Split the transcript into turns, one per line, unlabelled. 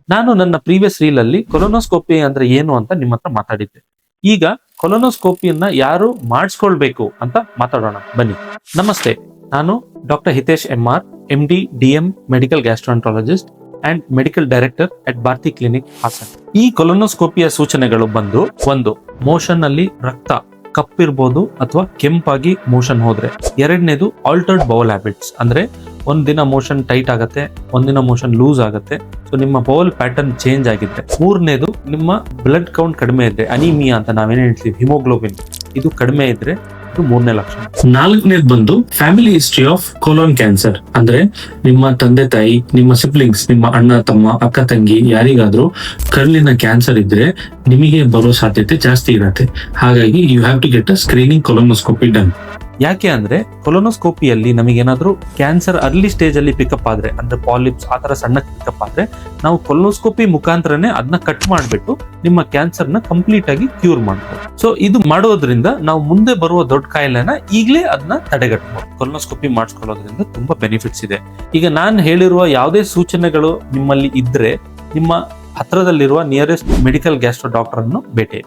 ನಾನು ನನ್ನ previous reel ಅಲ್ಲಿ ಕೊಲೊನೋಸ್ಕೋಪಿ ಅಂದ್ರೆ ಏನು ಅಂತ ನಿಮ್ಮ ಹತ್ರ ಮಾತಾಡಿದ್ದೆ. ಈಗ ಕೊಲೊನೋಸ್ಕೋಪಿಯನ್ನ ಯಾರು ಮಾಡಿಸ್ಕೊಳ್ಬೇಕು ಅಂತ ಮಾತಾಡೋಣ ಬನ್ನಿ. ನಮಸ್ತೆ, ನಾನು doctor Hitesh MR, MD, DM, medical gastroenterologist and medical director at Bharathi clinic, Hassan. ಈ ಕೊಲೊನೋಸ್ಕೋಪಿಯ ಸೂಚನೆಗಳು ಬಂದು, ಒಂದು, ಮೋಷನ್ ಅಲ್ಲಿ ರಕ್ತ ಕಪ್ಪಿರ್ಬೋದು ಅಥವಾ ಕೆಂಪಾಗಿ ಮೋಷನ್ ಹೋದ್ರೆ. ಎರಡನೇದು ಆಲ್ಟರ್ಡ್ ಬೌಲ್ ಹ್ಯಾಬಿಟ್ಸ್, ಅಂದ್ರೆ ಒಂದಿನ ಮೋಷನ್ ಟೈಟ್ ಆಗತ್ತೆ, ಒಂದಿನ ಮೋಷನ್ ಲೂಸ್ ಆಗತ್ತೆ. ಸೊ ನಿಮ್ಮ ಬೌಲ್ ಪ್ಯಾಟರ್ನ್ ಚೇಂಜ್ ಆಗಿದ್ರೆ. ಮೂರನೇದು ನಿಮ್ಮ ಬ್ಲಡ್ ಕೌಂಟ್ ಕಡಿಮೆ ಇದ್ರೆ, ಅನಿಮಿಯಾ ಅಂತ ನಾವೇನ್ ಹೇಳ್ತೀವಿ, ಹಿಮೋಗ್ಲೋಬಿನ್ ಇದು ಕಡಿಮೆ ಇದ್ರೆ ಇದು ಮೂರನೇ ಲಕ್ಷಣ. ನಾಲ್ಕನೇದು ಬಂದು family history of colon cancer, ಅಂದ್ರೆ ನಿಮ್ಮ ತಂದೆ ತಾಯಿ, ನಿಮ್ಮ ಸಿಬ್ಲಿಂಗ್ಸ್, ನಿಮ್ಮ ಅಣ್ಣ ತಮ್ಮ, ಅಕ್ಕ ತಂಗಿ ಯಾರಿಗಾದ್ರೂ ಕರುಳಿನ ಕ್ಯಾನ್ಸರ್ ಇದ್ರೆ ನಿಮಗೆ ಬರೋ ಸಾಧ್ಯತೆ ಜಾಸ್ತಿ ಇರತ್ತೆ. ಹಾಗಾಗಿ you have to get a screening colonoscopy done. ಯಾಕೆ ಅಂದ್ರೆ ಕೊಲೊನೋಸ್ಕೋಪಿಯಲ್ಲಿ ನಮಗೇನಾದ್ರೂ ಕ್ಯಾನ್ಸರ್ ಅರ್ಲಿ ಸ್ಟೇಜ್ ಅಲ್ಲಿ ಪಿಕಪ್ ಆದ್ರೆ, ಅಂದ್ರೆ ಪಾಲಿಪ್ಸ್ ಆ ತರ ಸಣ್ಣ ಪಿಕಪ್ ಆದ್ರೆ, ನಾವು ಕೊಲೊನೋಸ್ಕೋಪಿ ಮುಖಾಂತರನೇ ಅದನ್ನ ಕಟ್ ಮಾಡ್ಬಿಟ್ಟು ನಿಮ್ಮ ಕ್ಯಾನ್ಸರ್ ನ ಕಂಪ್ಲೀಟ್ ಆಗಿ ಕ್ಯೂರ್ ಮಾಡ್ಬೋದು. ಸೊ ಇದು ಮಾಡೋದ್ರಿಂದ ನಾವು ಮುಂದೆ ಬರುವ ದೊಡ್ಡ ಕಾಯಿಲೆನ ಈಗಲೇ ಅದನ್ನ ತಡೆಗಟ್ಟಬಹುದು. ಕೊಲೊನೋಸ್ಕೋಪಿ ಮಾಡಿಸ್ಕೊಳ್ಳೋದ್ರಿಂದ ತುಂಬಾ ಬೆನಿಫಿಟ್ಸ್ ಇದೆ. ಈಗ ನಾನು ಹೇಳಿರುವ ಯಾವುದೇ ಸೂಚನೆಗಳು ನಿಮ್ಮಲ್ಲಿ ಇದ್ರೆ ನಿಮ್ಮ ಹತ್ರದಲ್ಲಿರುವ ನಿಯರೆಸ್ಟ್ ಮೆಡಿಕಲ್ ಗ್ಯಾಸ್ಟ್ರೋ ಡಾಕ್ಟರ್ ಅನ್ನು ಭೇಟಿ.